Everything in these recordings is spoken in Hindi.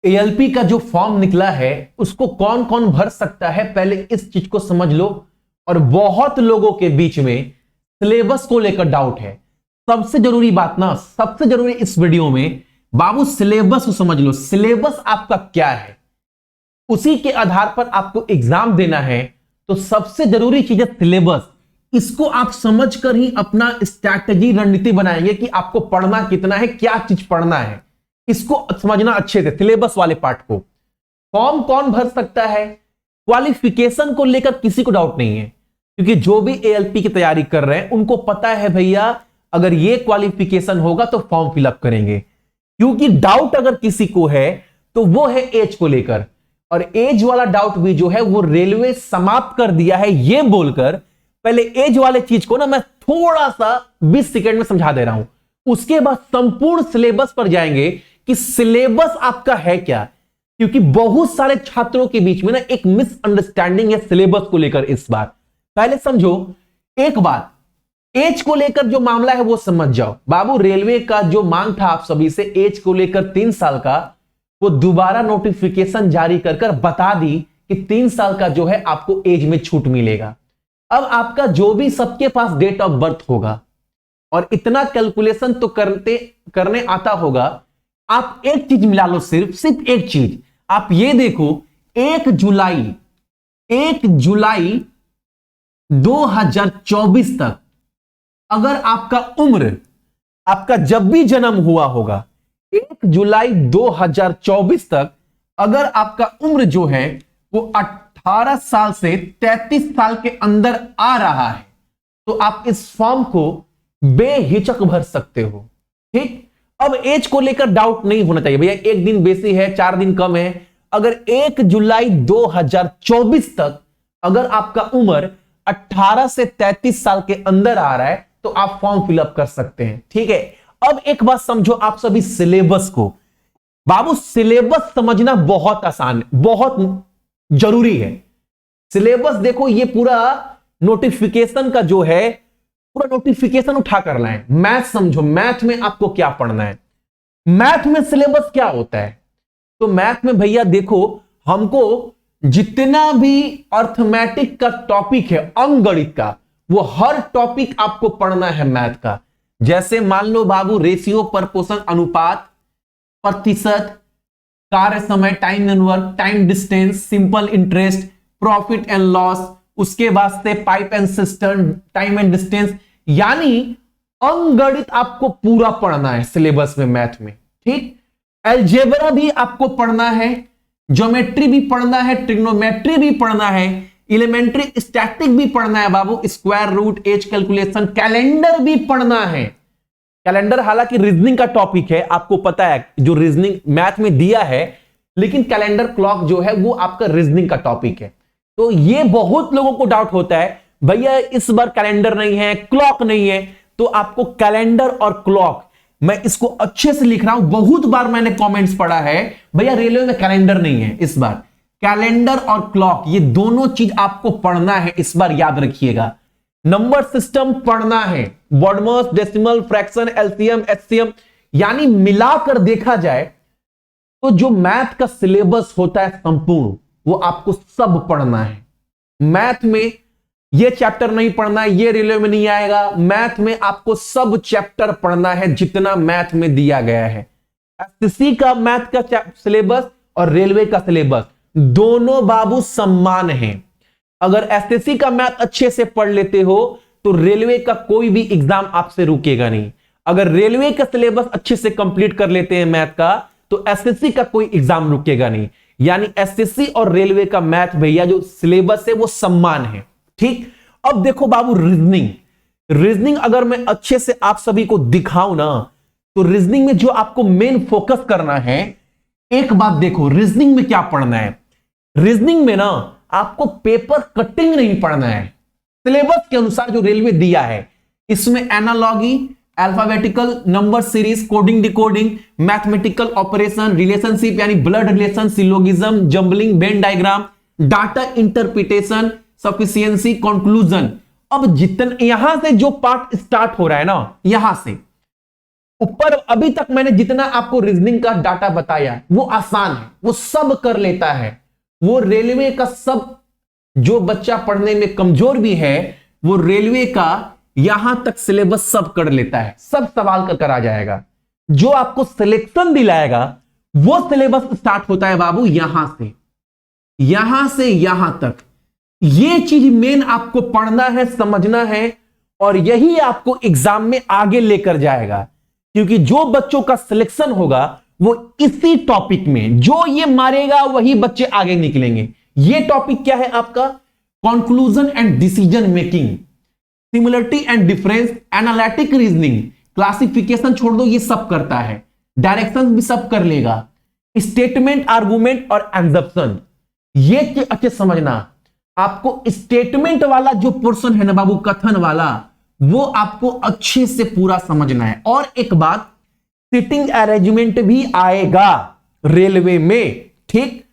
एएलपी का जो फॉर्म निकला है उसको कौन कौन भर सकता है, पहले इस चीज को समझ लो। और बहुत लोगों के बीच में सिलेबस को लेकर डाउट है। सबसे जरूरी बात ना, सबसे जरूरी इस वीडियो में बाबू सिलेबस को समझ लो। सिलेबस आपका क्या है, उसी के आधार पर आपको एग्जाम देना है। तो सबसे जरूरी चीज है सिलेबस। इसको आप समझकर ही अपना स्ट्रैटेजी रणनीति बनाएंगे कि आपको पढ़ना कितना है, क्या चीज पढ़ना है, इसको समझना अच्छे से, सिलेबस वाले पार्ट को। फॉर्म कौन भर सकता है, क्वालिफिकेशन को लेकर किसी को डाउट नहीं है, क्योंकि जो भी एएलपी की तैयारी कर रहे हैं उनको पता है भैया अगर ये क्वालिफिकेशन होगा तो फॉर्म फिलअप करेंगे। क्योंकि डाउट अगर किसी को है तो वो है एज को लेकर, और एज वाला डाउट भी जो है वो रेलवे समाप्त कर दिया है ये बोलकर। पहले एज वाले चीज को ना मैं थोड़ा सा 20 सेकंड में समझा दे रहा हूं, उसके बाद संपूर्ण सिलेबस पर जाएंगे कि सिलेबस आपका है क्या। क्योंकि बहुत सारे छात्रों के बीच में ना एक मिसअंडरस्टैंडिंग है सिलेबस को लेकर। इस बार पहले समझो एक बात, एज को लेकर जो मामला है वो समझ जाओ। बाबू रेलवे का जो मांग था आप सभी से एज को लेकर 3 साल का, वो दोबारा नोटिफिकेशन जारी कर बता दी कि 3 साल का जो है आपको एज में छूट मिलेगा। अब आपका जो भी सबके पास डेट ऑफ बर्थ होगा और इतना कैलकुलेशन तो करने आता होगा, आप एक चीज मिला लो, सिर्फ एक चीज आप ये देखो, 1 जुलाई 2024 तक अगर आपका उम्र, आपका जब भी जन्म हुआ होगा 1 जुलाई 2024 तक अगर आपका उम्र जो है वो 18 साल से 33 साल के अंदर आ रहा है तो आप इस फॉर्म को बेहिचक भर सकते हो। ठीक, अब एज को लेकर डाउट नहीं होना चाहिए भैया, 1 दिन बेसी है, 4 दिन कम है। अगर 1 जुलाई 2024 तक अगर आपका उम्र 18 से 33 साल के अंदर आ रहा है तो आप फॉर्म फिलअप कर सकते हैं। ठीक है, अब एक बात समझो आप सभी सिलेबस को। बाबू सिलेबस समझना बहुत आसान है, बहुत जरूरी है। सिलेबस देखो, ये पूरा नोटिफिकेशन का जो है पूरा नोटिफिकेशन उठा कर लाए। मैथ समझो, मैथ में आपको क्या पढ़ना है, मैथ में सिलेबस क्या होता है। तो मैथ में भैया देखो, हमको जितना भी अर्थमेटिक का टॉपिक है, अंकगणित का, वो हर टॉपिक आपको पढ़ना है मैथ का। जैसे मान लो बाबू रेशियो, प्रपोर्शन, अनुपात, प्रतिशत, कार्य समय, time and work, time distance, simple interest, profit and loss, उसके बाद से pipe and system, time and distance, यानी अंकगणित आपको पूरा पढ़ना है सिलेबस में मैथ में। ठीक, अलजेब्रा भी आपको पढ़ना है, ज्योमेट्री भी पढ़ना है, ट्रिग्नोमेट्री भी पढ़ना है, एलिमेंट्री स्टैटिक भी पढ़ना है बाबू, square root, age calculation, calendar भी पढ़ना है। कैलेंडर हालांकि रीजनिंग का टॉपिक है, आपको पता है जो रीजनिंग मैथ में दिया है, लेकिन कैलेंडर क्लॉक जो है वो आपका रीजनिंग का टॉपिक है। तो ये बहुत लोगों को डाउट होता है भैया इस बार कैलेंडर नहीं है, क्लॉक नहीं है। तो आपको कैलेंडर और क्लॉक, मैं इसको अच्छे से लिख रहा हूं, बहुत बार मैंने कमेंट्स पढ़ा है भैया रेलवे में कैलेंडर नहीं है। इस बार कैलेंडर और क्लॉक ये दोनों चीज आपको पढ़ना है, इस बार याद रखिएगा। नंबर सिस्टम पढ़ना है, BODMAS, decimal, fraction, LCM, HCM, यानी मिलाकर देखा जाए तो जो मैथ का सिलेबस होता है संपूर्ण, वो आपको सब पढ़ना है। मैथ में ये चैप्टर नहीं पढ़ना है, ये रेलवे में नहीं आएगा। मैथ में आपको सब चैप्टर पढ़ना है जितना मैथ में दिया गया है। एसएससी का मैथ का सिलेबस और रेलवे का सिलेबस दोनों बाबू समान हैं। अगर एसएससी का मैथ अच्छे से पढ़ लेते हो तो रेलवे का कोई भी एग्जाम आपसे रुकेगा नहीं। अगर रेलवे का सिलेबस अच्छे से कंप्लीट कर लेते हैं मैथ का तो एसएससी का कोई एग्जाम रुकेगा नहीं। यानी एसएससी और रेलवे का मैथ भैया जो सिलेबस है वो समान है। ठीक, अब देखो बाबू रीजनिंग अगर मैं अच्छे से आप सभी को दिखाऊं ना, तो रीजनिंग में जो आपको मेन फोकस करना है, एक बात देखो रीजनिंग में क्या पढ़ना है। रीजनिंग में ना आपको पेपर कटिंग नहीं पढ़ना है, सिलेबस के अनुसार जो रेलवे दिया है। इसमें analogy, alphabetical, number series, coding, decoding, mathematical operation, relationship यानी blood relation, syllogism, jumbling, Venn diagram, data interpretation, sufficiency, conclusion. अब जितने यहां से जो पार्ट स्टार्ट हो रहा है ना, यहां से ऊपर अभी तक मैंने जितना आपको रीजनिंग का डाटा बताया वो आसान है, वो सब कर लेता है। वो रेलवे का सब, जो बच्चा पढ़ने में कमजोर भी है वो रेलवे का यहां तक सिलेबस सब कर लेता है, सब सवाल कर आ जाएगा। जो आपको सिलेक्शन दिलाएगा वो सिलेबस स्टार्ट होता है बाबू यहां से यहां तक। ये चीज मेन आपको पढ़ना है, समझना है, और यही आपको एग्जाम में आगे लेकर जाएगा। क्योंकि जो बच्चों का सिलेक्शन होगा वो इसी टॉपिक में, जो ये मारेगा वही बच्चे आगे निकलेंगे। ये टॉपिक क्या है आपका? Conclusion and decision making, similarity and difference, analytic reasoning, classification छोड़ दो, ये सब करता है। डायरेक्शन भी सब कर लेगा। स्टेटमेंट, आर्गुमेंट और एग्जप्शन, ये अच्छे समझना। आपको स्टेटमेंट वाला जो पोर्शन है ना बाबू, कथन वाला, वो आपको अच्छे से पूरा समझना है। और एक बात, सिटिंग अरेंजमेंट भी आएगा रेलवे में, ठीक?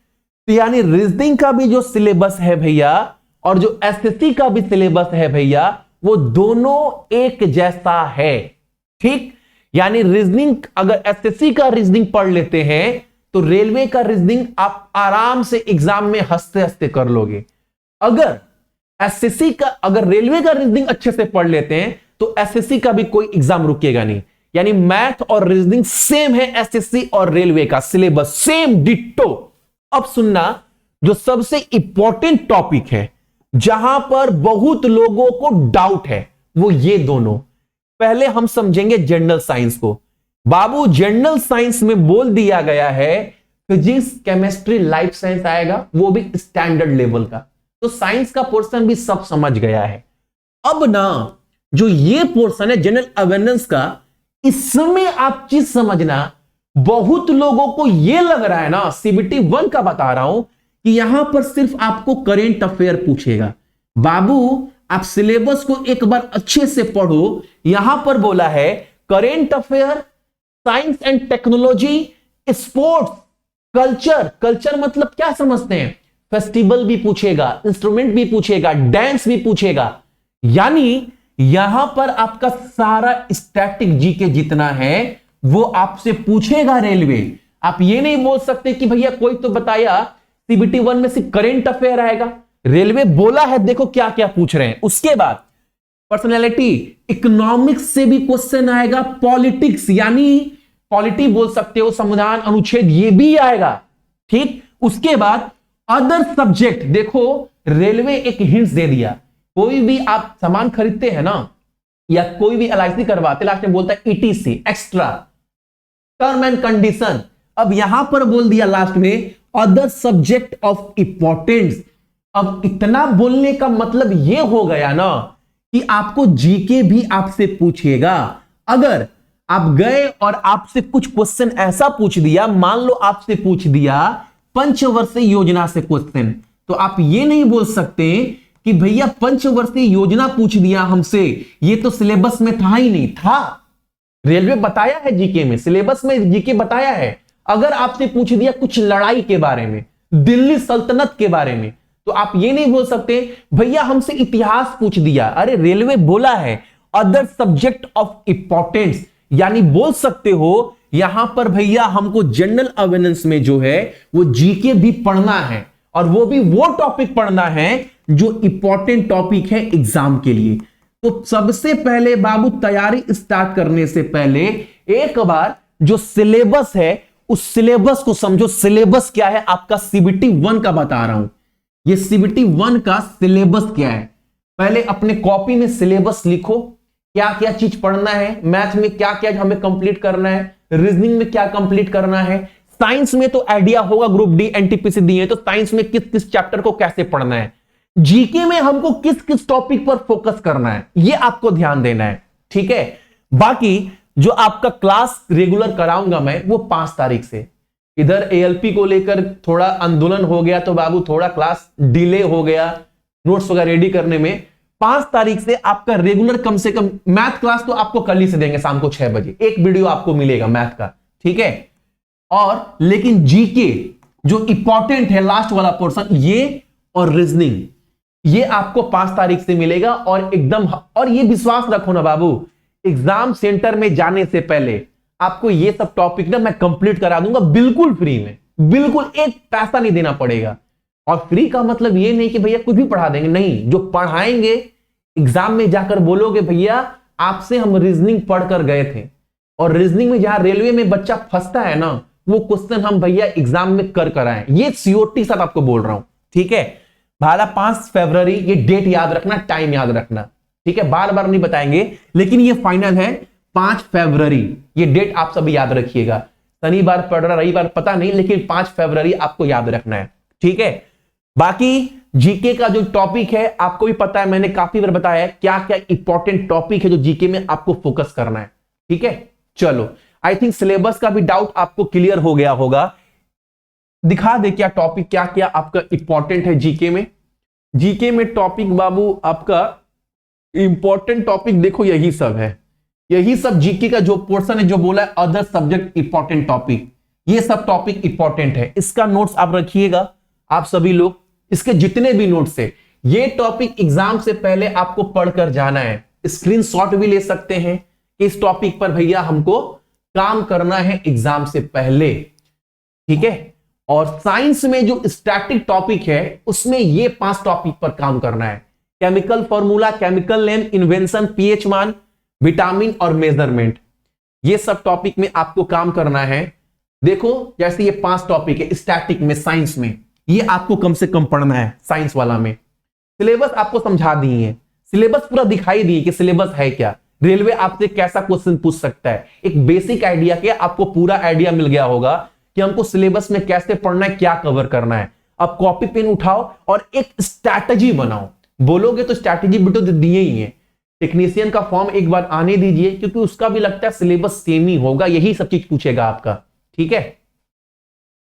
तो यानी रीजनिंग का भी जो सिलेबस है भैया और जो एसएससी का भी सिलेबस है भैया, वो दोनों एक जैसा है, ठीक? यानी रीजनिंग, अगर एसएससी का रीजनिंग पढ़ लेते हैं तो रेलवे का रीजनिंग आप आराम से एग्जाम में हंसते हंसते कर लोगे। अगर एसएससी का, अगर रेलवे का रीजनिंग अच्छे से पढ़ लेते हैं तो एसएससी का भी कोई एग्जाम रुकेगा नहीं। यानी मैथ और रीजनिंग सेम है, एसएससी और रेलवे का सिलेबस सेम डिट्टो। अब सुनना, जो सबसे इंपॉर्टेंट टॉपिक है, जहां पर बहुत लोगों को डाउट है, वो ये दोनों। पहले हम समझेंगे जनरल साइंस को। बाबू जनरल साइंस में बोल दिया गया है फिजिक्स, केमिस्ट्री, लाइफ साइंस आएगा, वो भी स्टैंडर्ड लेवल का। तो साइंस का पोर्शन भी सब समझ गया है। अब ना जो ये पोर्शन है जनरल अवेयरनेस का, इसमें आप चीज समझना, बहुत लोगों को ये लग रहा है ना, सीबीटी 1 का बता रहा हूं, कि यहां पर सिर्फ आपको करेंट अफेयर पूछेगा। बाबू आप सिलेबस को एक बार अच्छे से पढ़ो। यहां पर बोला है current affair, science and technology, sports, culture. Culture मतलब क्या समझते हैं? फेस्टिवल भी पूछेगा, इंस्ट्रूमेंट भी पूछेगा, डांस भी पूछेगा। यानी यहां पर आपका सारा स्टैटिक जीके जितना है वो आपसे पूछेगा रेलवे। आप ये नहीं बोल सकते कि भैया कोई तो बताया सीबीटी 1 में सिर्फ करेंट अफेयर आएगा। रेलवे बोला है, देखो क्या क्या पूछ रहे हैं। उसके बाद पर्सनैलिटी, इकोनॉमिक्स से भी क्वेश्चन आएगा, पॉलिटिक्स यानी पॉलिटी बोल सकते हो, संविधान, अनुच्छेद, ये भी आएगा, ठीक? उसके बाद अदर सब्जेक्ट, देखो रेलवे एक हिंट्स दे दिया। कोई भी आप सामान खरीदते हैं ना, या कोई भी एलआईसी करवाते, लास्ट में बोलता है etc, extra, term and condition. अब यहां पर बोल दिया लास्ट में अदर सब्जेक्ट ऑफ इंपॉर्टेंस। अब इतना बोलने का मतलब यह हो गया ना कि आपको जीके भी आपसे पूछेगा। अगर आप गए और आपसे कुछ क्वेश्चन ऐसा पूछ दिया, मान लो आपसे पूछ दिया पंचवर्षीय योजना से क्वेश्चन, तो आप ये नहीं बोल सकते कि भैया पंचवर्षीय योजना पूछ दिया हमसे, ये तो सिलेबस में था ही नहीं। था, रेलवे बताया है जीके में, सिलेबस में जीके बताया है। अगर आपसे पूछ दिया कुछ लड़ाई के बारे में, दिल्ली सल्तनत के बारे में, तो आप ये नहीं बोल सकते भैया हमसे इतिहास पूछ दिया। अरे रेलवे बोला है अदर सब्जेक्ट ऑफ इंपॉर्टेंस, यानी बोल सकते हो यहां पर भैया हमको जनरल अवेयरनेस में जो है वो जीके भी पढ़ना है, और वो भी वो टॉपिक पढ़ना है जो इंपॉर्टेंट टॉपिक है एग्जाम के लिए। तो सबसे पहले बाबू तैयारी स्टार्ट करने से पहले एक बार जो सिलेबस है उस सिलेबस को समझो। सिलेबस क्या है आपका? सीबीटी 1 का बता रहा हूं। ये सीबीटी 1 का सिलेबस क्या है, पहले अपने कॉपी में सिलेबस लिखो। क्या क्या चीज पढ़ना है, मैथ में क्या क्या हमें कंप्लीट करना है, रीजनिंग में क्या कंप्लीट करना है, साइंस में तो आइडिया होगा, ग्रुप डी एनटीपीसी दिए तो साइंस में किस किस चैप्टर को कैसे पढ़ना है, जीके में हमको किस किस टॉपिक पर फोकस करना है, ये आपको ध्यान देना है, ठीक है? बाकी जो आपका क्लास रेगुलर कराऊंगा मैं वो 5 तारीख से। इधर एएलपी को लेकर थोड़ा आंदोलन हो गया तो बाबू थोड़ा क्लास डिले हो गया नोट्स वगैरह रेडी करने में। 5 तारीख से आपका रेगुलर कम से कम मैथ क्लास तो आपको कल ही से देंगे, शाम को 6 बजे एक वीडियो आपको मिलेगा मैथ का, ठीक है? और लेकिन जीके जो इंपॉर्टेंट है लास्ट वाला पोर्शन, ये और रीजनिंग, ये आपको 5 तारीख से मिलेगा। और एकदम, और ये विश्वास रखो ना बाबू, एग्जाम सेंटर में जाने से पहले आपको ये सब टॉपिक ना मैं कंप्लीट करा दूंगा बिल्कुल फ्री में, बिल्कुल एक पैसा नहीं देना पड़ेगा। और फ्री का मतलब ये नहीं कि भैया कुछ भी पढ़ा देंगे, नहीं, जो पढ़ाएंगे एग्जाम में जाकर बोलोगे भैया आपसे हम रीजनिंग पढ़कर गए थे, और रीजनिंग में जहां रेलवे में बच्चा फंसता है ना, वो क्वेश्चन हम भैया एग्जाम में कर आए। ये सीओटी साथ आपको बोल रहा हूं, ठीक है भाला। 5 फरवरी ये डेट याद रखना, टाइम याद रखना, ठीक है, बार बार नहीं बताएंगे, लेकिन ये फाइनल है 5 फरवरी, ये डेट आप सभी याद रखिएगा। शनिवार पढ़ रहा, रविवार पता नहीं, लेकिन 5 फरवरी आपको याद रखना है, ठीक है। बाकी जीके का जो टॉपिक है आपको भी पता है, मैंने काफी बार बताया है क्या क्या इंपॉर्टेंट टॉपिक है जो जीके में आपको फोकस करना है, ठीक है। चलो, आई थिंक सिलेबस का भी डाउट आपको क्लियर हो गया होगा। दिखा दे क्या टॉपिक क्या क्या आपका इंपॉर्टेंट है जीके में। जीके में टॉपिक बाबू आपका इंपॉर्टेंट टॉपिक देखो यही सब है, यही सब जीके का जो पोर्शन है, जो बोला है अदर सब्जेक्ट इंपॉर्टेंट टॉपिक, ये सब टॉपिक इंपॉर्टेंट है। इसका नोट्स आप रखिएगा, आप सभी लोग, इसके जितने भी नोट्स है, ये टॉपिक एग्जाम से पहले आपको पढ़कर जाना है। स्क्रीनशॉट भी ले सकते हैं, इस टॉपिक पर भैया हमको काम करना है एग्जाम से पहले, ठीक है। और साइंस में जो स्टैटिक टॉपिक है उसमें ये 5 टॉपिक पर काम करना है। Chemical formula, chemical name, invention, pH मान, विटामिन और मेजरमेंट, ये सब टॉपिक में आपको काम करना है। देखो जैसे ये 5 टॉपिक है स्टैटिक में, साइंस में, ये आपको कम से कम पढ़ना है साइंस वाला में। सिलेबस आपको समझा दी है, सिलेबस पूरा दिखाई दी कि सिलेबस है क्या, रेलवे आपसे कैसा क्वेश्चन पूछ सकता है, एक बेसिक आइडिया के आपको पूरा आइडिया मिल गया होगा कि हमको सिलेबस में कैसे पढ़ना है, क्या कवर करना है। अब कॉपी पेन उठाओ और एक स्ट्रैटेजी बनाओ। बोलोगे तो स्ट्रैटेजी भी तो दिए ही है, टेक्नीशियन का फॉर्म एक बार आने दीजिए, क्योंकि उसका भी लगता है सिलेबस सेम ही होगा, यही सब चीज पूछेगा आपका, ठीक है।